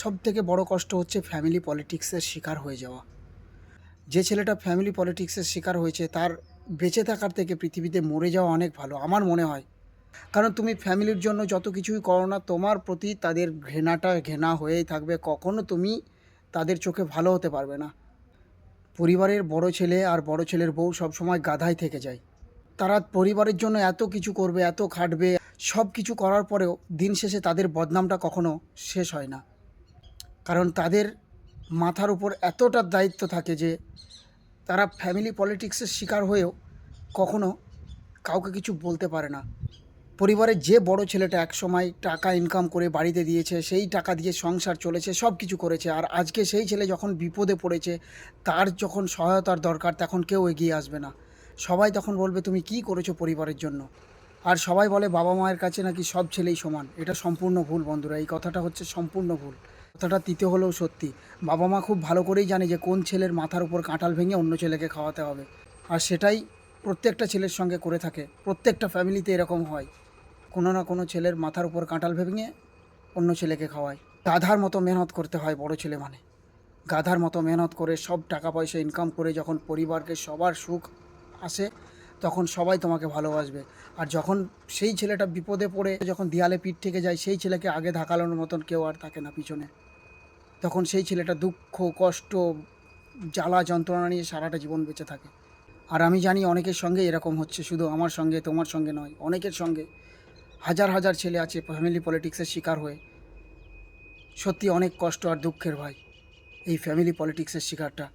সবথেকে বড় কষ্ট হচ্ছে ফ্যামিলি পলিটিক্সের শিকার হয়ে যাওয়া। যে ছেলেটা ফ্যামিলি পলিটিক্সের শিকার হয়েছে তার বেঁচে থাকার থেকে পৃথিবীতে মরে যাওয়া অনেক ভালো আমার মনে হয়। কারণ তুমি ফ্যামিলির জন্য যত কিছুই করো না, তোমার প্রতি তাদের ঘৃণাটা ঘৃণা হয়েই থাকবে। কখনো তুমি তাদের চোখে ভালো হতে পারবে না। পরিবারের বড় ছেলে আর বড় ছেলের বউ সবসময় গাধাই থেকে যায়। তারা পরিবারের জন্য এত কিছু করবে, এত খাটবে, সব কিছু করার পরেও দিন শেষে তাদের বদনামটা কখনো শেষ হয় না। কারণ তাদের মাথার উপর এতটা দায়িত্ব থাকে যে তারা ফ্যামিলি পলিটিক্সের শিকার হয়েও কখনো কাউকে কিছু বলতে পারে না। পরিবারের যে বড় ছেলেটা একসময় টাকা ইনকাম করে বাড়িতে দিয়েছে, সেই টাকা দিয়ে সংসার চলেছে, সব কিছু করেছে, আর আজকে সেই ছেলে যখন বিপদে পড়েছে, তার যখন সহায়তার দরকার, তখন কেউ এগিয়ে আসবে না। সবাই তখন বলবে তুমি কি করেছো পরিবারের জন্য। আর সবাই বলে বাবা মায়ের কাছে নাকি সব ছেলেই সমান। এটা সম্পূর্ণ ভুল বন্ধুরা, এই কথাটা হচ্ছে সম্পূর্ণ ভুল। কথাটা তিতে হলেও সত্যি। বাবা মা খুব ভালো করেই জানে যে কোন ছেলের মাথার উপর কাঁঠাল ভেঙে অন্য ছেলেকে খাওয়াতে হবে। আর সেটাই প্রত্যেকটা ছেলের সঙ্গে করে থাকে। প্রত্যেকটা ফ্যামিলিতে এরকম হয়, কোনো না কোনো ছেলের মাথার উপর কাঁঠাল ভেঙে অন্য ছেলেকে খাওয়ায়। গাধার মতো মেহনত করতে হয় বড় ছেলে মানে। গাধার মতো মেহনত করে সব টাকা পয়সা ইনকাম করে যখন পরিবারকে সবার সুখ আসে, তখন সবাই তোমাকে ভালোবাসবে। আর যখন সেই ছেলেটা বিপদে পড়ে যখন দেয়ালে পিঠ থেকে যায়, সেই ছেলেকে আগে ধাকালোর মতন কেউ আর থাকে না পিছনে। তখন সেই ছেলেটা দুঃখ, কষ্ট, জ্বালা যন্ত্রণা নিয়ে সারাটা জীবন বেঁচে থাকে। আর আমি জানি অনেকের সঙ্গে এরকম হচ্ছে, শুধু আমার সঙ্গে তোমার সঙ্গে নয়, অনেকের সঙ্গে। হাজার হাজার ছেলে আছে ফ্যামিলি পলিটিক্সের শিকার হয়ে। সত্যি অনেক কষ্ট আর দুঃখের ভাই এই ফ্যামিলি পলিটিক্সের শিকারটা।